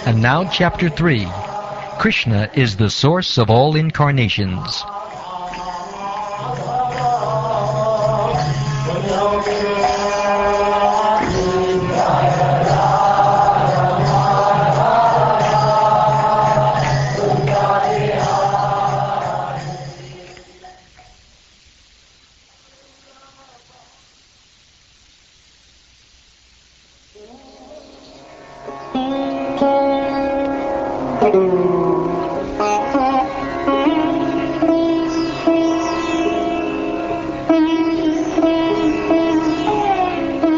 And now chapter 3. Krishna is the source of all incarnations.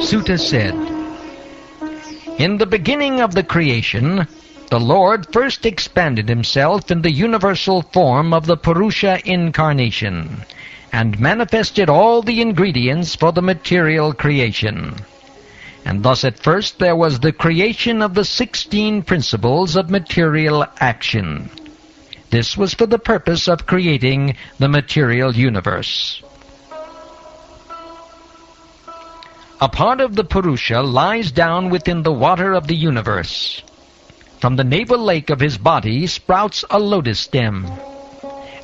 Suta said, "In the beginning of the creation, the Lord first expanded himself in the universal form of the Purusha incarnation, and manifested all the ingredients for the material creation. And thus at first there was the creation of the 16 principles of material action. This was for the purpose of creating the material universe. A part of the Purusha lies down within the water of the universe. From the navel lake of his body sprouts a lotus stem.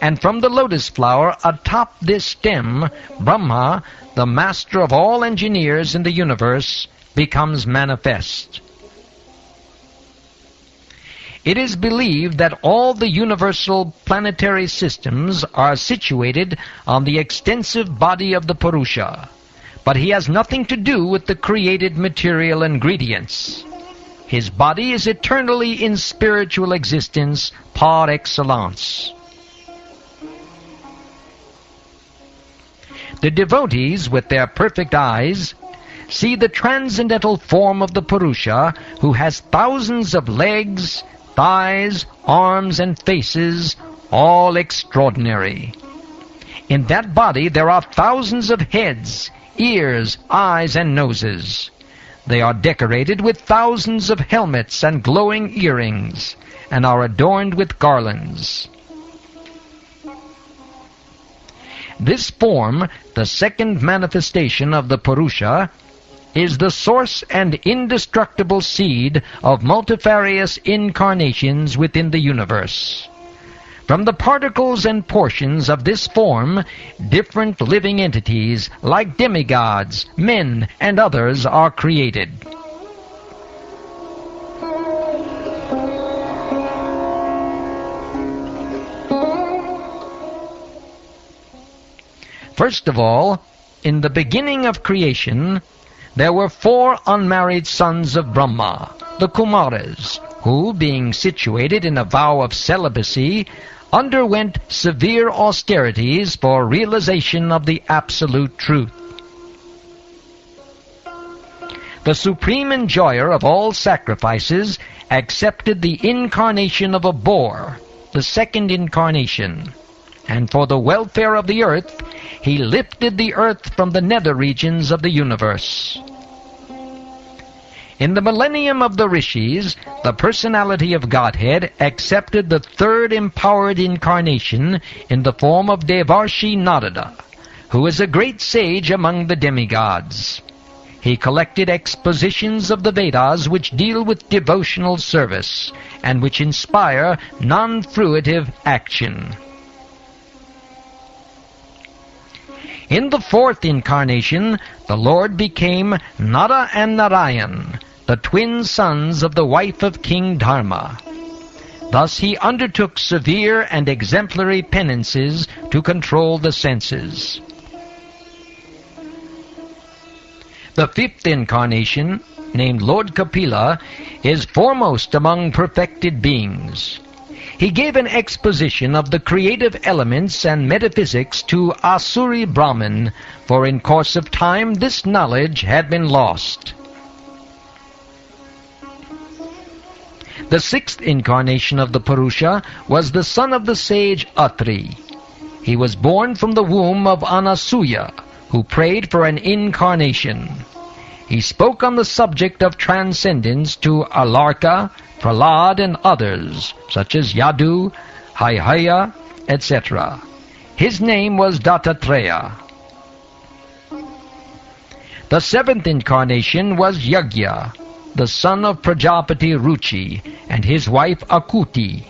And from the lotus flower atop this stem, Brahma, the master of all engineers in the universe, becomes manifest. It is believed that all the universal planetary systems are situated on the extensive body of the Purusha, but he has nothing to do with the created material ingredients. His body is eternally in spiritual existence par excellence. The devotees, with their perfect eyes, see the transcendental form of the Purusha, who has thousands of legs, thighs, arms, and faces, all extraordinary. In that body there are thousands of heads, ears, eyes, and noses. They are decorated with thousands of helmets and glowing earrings, and are adorned with garlands. This form, the second manifestation of the Purusha, is the source and indestructible seed of multifarious incarnations within the universe. From the particles and portions of this form, different living entities, like demigods, men, and others, are created. First of all, in the beginning of creation, there were 4 unmarried sons of Brahma, the Kumaras, who, being situated in a vow of celibacy, underwent severe austerities for realization of the absolute truth. The supreme enjoyer of all sacrifices accepted the incarnation of a boar, the second incarnation, and for the welfare of the earth, he lifted the earth from the nether regions of the universe. In the millennium of the Rishis, the personality of Godhead accepted the third empowered incarnation in the form of Devarshi Narada, who is a great sage among the demigods. He collected expositions of the Vedas which deal with devotional service, and which inspire non-fruitive action. In the fourth incarnation, the Lord became Nara and Narayan, the twin sons of the wife of King Dharma. Thus he undertook severe and exemplary penances to control the senses. The fifth incarnation, named Lord Kapila, is foremost among perfected beings. He gave an exposition of the creative elements and metaphysics to Asuri Brahman, for in course of time this knowledge had been lost. The sixth incarnation of the Purusha was the son of the sage Atri. He was born from the womb of Anasuya, who prayed for an incarnation. He spoke on the subject of transcendence to Alarka, Prahlad, and others, such as Yadu, Haihaya, etc. His name was Dattatreya. The 7th incarnation was Yagya, the son of Prajapati Ruchi, and his wife Akuti.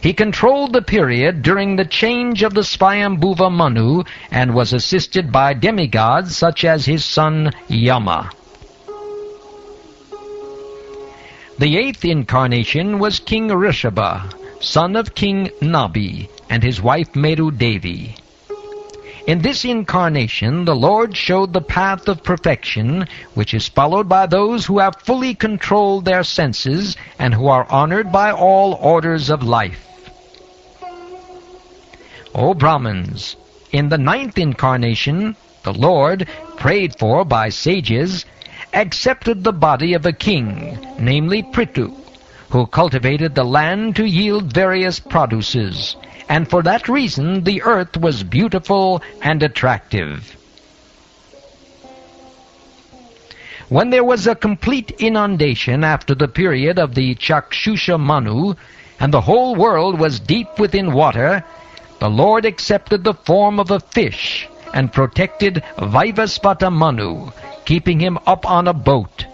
He controlled the period during the change of the Svayambhuva Manu and was assisted by demigods such as his son Yama. The 8th incarnation was King Rishabha, son of King Nabi, and his wife Meru Devi. In this incarnation, the Lord showed the path of perfection, which is followed by those who have fully controlled their senses and who are honored by all orders of life. O Brahmins, in the 9th incarnation, the Lord, prayed for by sages, accepted the body of a king, namely Prithu, who cultivated the land to yield various produces, and for that reason the earth was beautiful and attractive. When there was a complete inundation after the period of the Chakshusha Manu, and the whole world was deep within water, the Lord accepted the form of a fish and protected Vaivasvata Manu, keeping him up on a boat.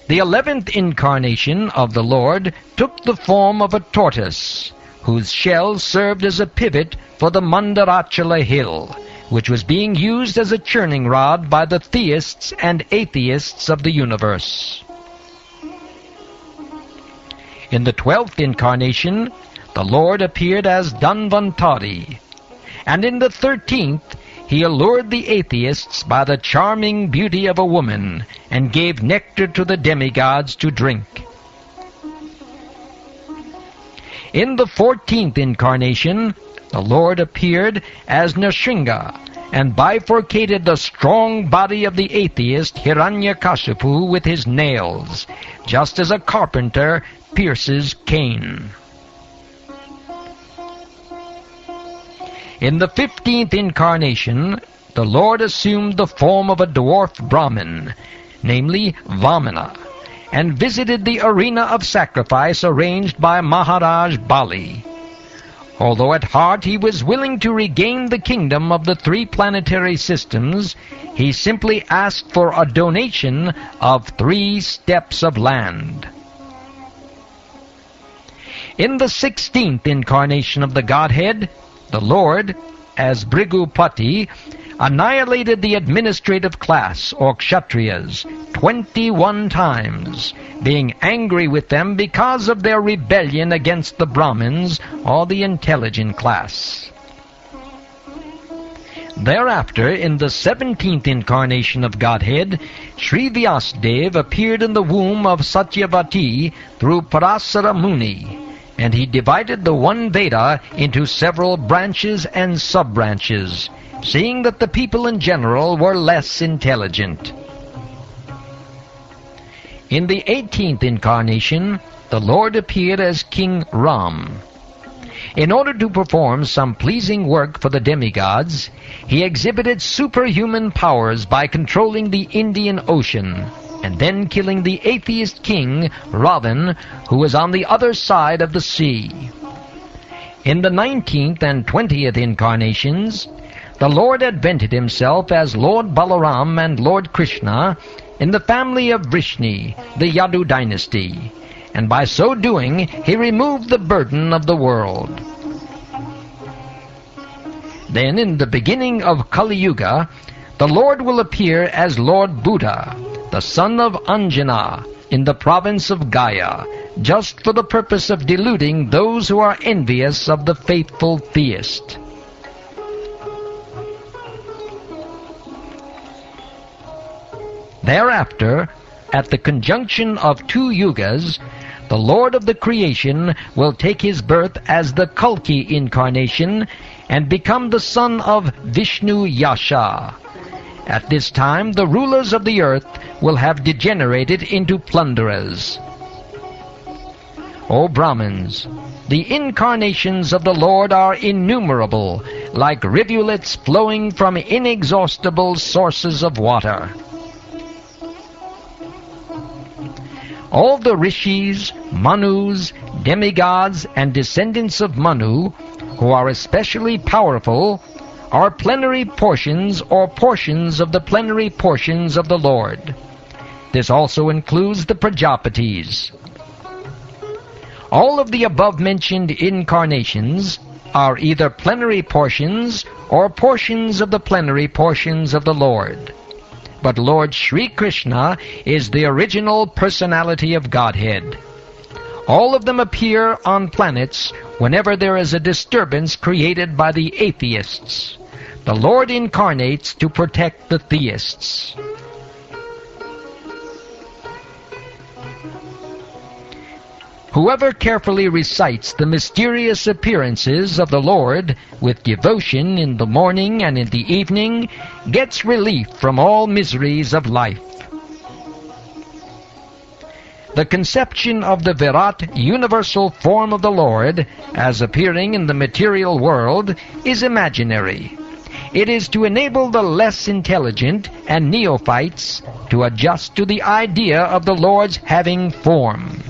The 11th incarnation of the Lord took the form of a tortoise, whose shell served as a pivot for the Mandarachala hill, which was being used as a churning rod by the theists and atheists of the universe. In the 12th incarnation, the Lord appeared as Dhanvantari, and in the 13th, he allured the atheists by the charming beauty of a woman and gave nectar to the demigods to drink. In the 14th incarnation, the Lord appeared as Nrsimha and bifurcated the strong body of the atheist Hiranyakashipu with his nails, just as a carpenter pierces cane. In the 15th incarnation, the Lord assumed the form of a dwarf Brahmin, namely Vamana, and visited the arena of sacrifice arranged by Maharaj Bali. Although at heart he was willing to regain the kingdom of the 3 planetary systems, he simply asked for a donation of 3 steps of land. In the 16th incarnation of the Godhead, the Lord, as Bhrigupati, annihilated the administrative class, or Kshatriyas, 21 times, being angry with them because of their rebellion against the Brahmins, or the intelligent class. Thereafter, in the 17th incarnation of Godhead, Sri Vyasadeva appeared in the womb of Satyavati through Parasara Muni, and he divided the one Veda into several branches and sub-branches, seeing that the people in general were less intelligent. In the 18th incarnation, the Lord appeared as King Ram. In order to perform some pleasing work for the demigods, he exhibited superhuman powers by controlling the Indian Ocean, and then killing the atheist king, Ravan, who was on the other side of the sea. In the 19th and 20th incarnations, the Lord advented himself as Lord Balaram and Lord Krishna in the family of Vrishni, the Yadu dynasty, and by so doing he removed the burden of the world. Then, in the beginning of Kali Yuga, the Lord will appear as Lord Buddha, the son of Anjana, in the province of Gaya, just for the purpose of deluding those who are envious of the faithful theist. Thereafter, at the conjunction of 2 yugas, the Lord of the creation will take his birth as the Kalki incarnation and become the son of Vishnu Yasha. At this time, the rulers of the earth will have degenerated into plunderers. O Brahmins, the incarnations of the Lord are innumerable, like rivulets flowing from inexhaustible sources of water. All the rishis, manus, demigods, and descendants of Manu, who are especially powerful, are plenary portions or portions of the plenary portions of the Lord. This also includes the Prajapatis. All of the above-mentioned incarnations are either plenary portions or portions of the plenary portions of the Lord. But Lord Sri Krishna is the original personality of Godhead. All of them appear on planets whenever there is a disturbance created by the atheists. The Lord incarnates to protect the theists. Whoever carefully recites the mysterious appearances of the Lord with devotion in the morning and in the evening gets relief from all miseries of life. The conception of the Virat universal form of the Lord as appearing in the material world is imaginary. It is to enable the less intelligent and neophytes to adjust to the idea of the Lord's having form.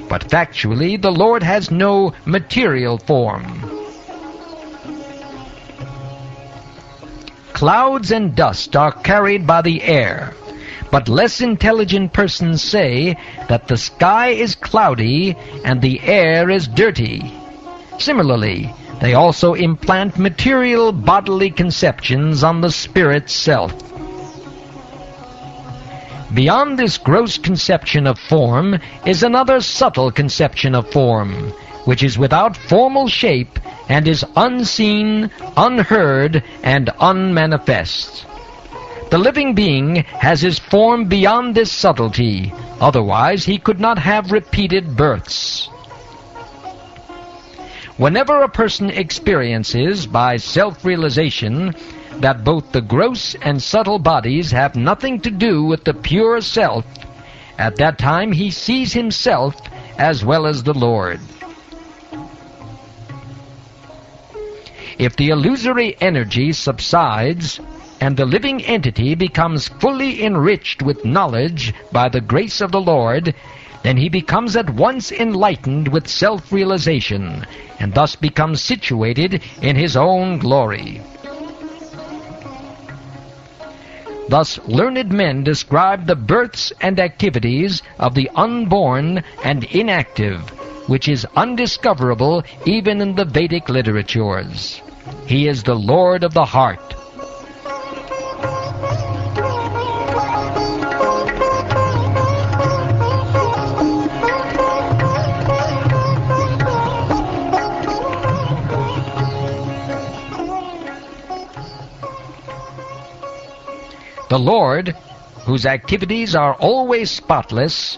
But factually, the Lord has no material form. Clouds and dust are carried by the air, but less intelligent persons say that the sky is cloudy and the air is dirty. Similarly, they also implant material bodily conceptions on the spirit's self. Beyond this gross conception of form is another subtle conception of form, which is without formal shape and is unseen, unheard, and unmanifest. The living being has his form beyond this subtlety, otherwise he could not have repeated births. Whenever a person experiences, by self-realization, that both the gross and subtle bodies have nothing to do with the pure self, at that time he sees himself as well as the Lord. If the illusory energy subsides and the living entity becomes fully enriched with knowledge by the grace of the Lord, then he becomes at once enlightened with self-realization, and thus becomes situated in his own glory. Thus, learned men describe the births and activities of the unborn and inactive, which is undiscoverable even in the Vedic literatures. He is the Lord of the heart. The Lord, whose activities are always spotless,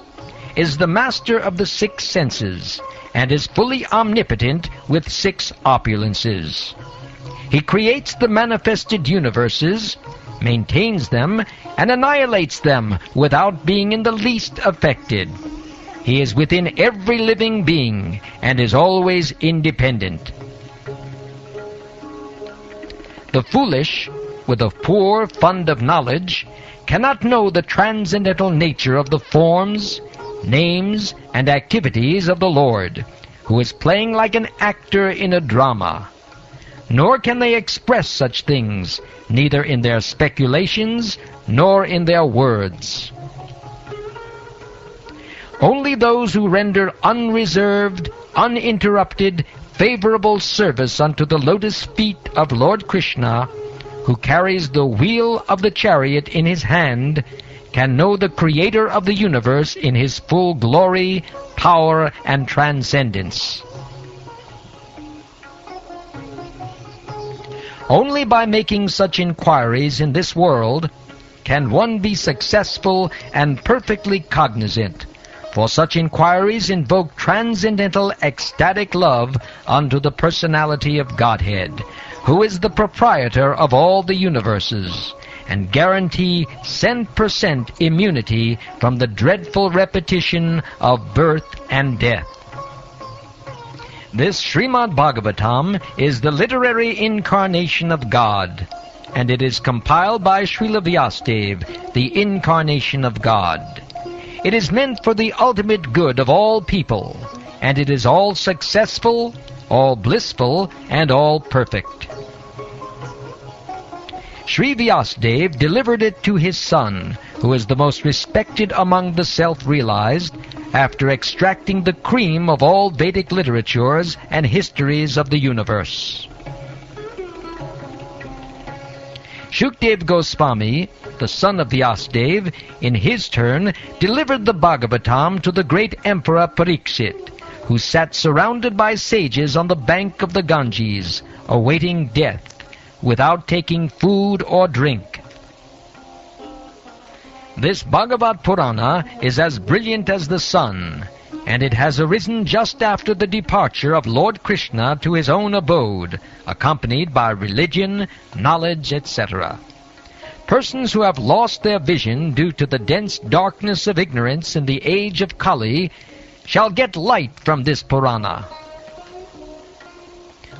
is the master of the 6 senses, and is fully omnipotent with 6 opulences. He creates the manifested universes, maintains them, and annihilates them without being in the least affected. He is within every living being, and is always independent. The foolish, with a poor fund of knowledge, cannot know the transcendental nature of the forms, names, and activities of the Lord, who is playing like an actor in a drama. Nor can they express such things, neither in their speculations nor in their words. Only those who render unreserved, uninterrupted, favorable service unto the lotus feet of Lord Krishna, who carries the wheel of the chariot in his hand, can know the Creator of the universe in his full glory, power, and transcendence. Only by making such inquiries in this world can one be successful and perfectly cognizant, for such inquiries invoke transcendental ecstatic love unto the personality of Godhead, who is the proprietor of all the universes, and guarantee cent% immunity from the dreadful repetition of birth and death. This Srimad Bhagavatam is the literary incarnation of God, and it is compiled by Srila Vyasadeva, the incarnation of God. It is meant for the ultimate good of all people, and it is all successful, all blissful, and all perfect. Sri Vyasadeva delivered it to his son, who is the most respected among the self-realized, after extracting the cream of all Vedic literatures and histories of the universe. Shukdev Goswami, the son of Vyasadeva, in his turn delivered the Bhagavatam to the great Emperor Parikshit, who sat surrounded by sages on the bank of the Ganges, awaiting death, without taking food or drink. This Bhagavad Purana is as brilliant as the sun, and it has arisen just after the departure of Lord Krishna to his own abode, accompanied by religion, knowledge, etc. Persons who have lost their vision due to the dense darkness of ignorance in the age of Kali shall get light from this Purana.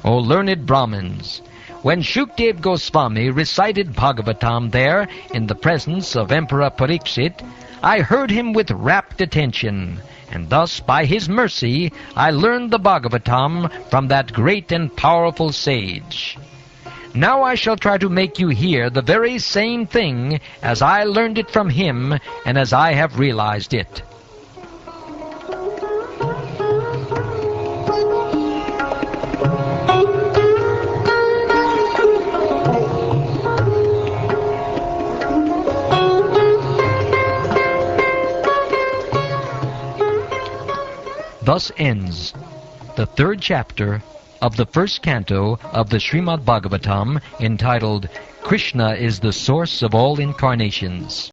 O learned Brahmins, when Shukdev Goswami recited Bhagavatam there in the presence of Emperor Parikshit, I heard him with rapt attention, and thus by his mercy I learned the Bhagavatam from that great and powerful sage. Now I shall try to make you hear the very same thing as I learned it from him and as I have realized it. Thus ends the third chapter of the first canto of the Srimad Bhagavatam, entitled Krishna is the Source of All Incarnations.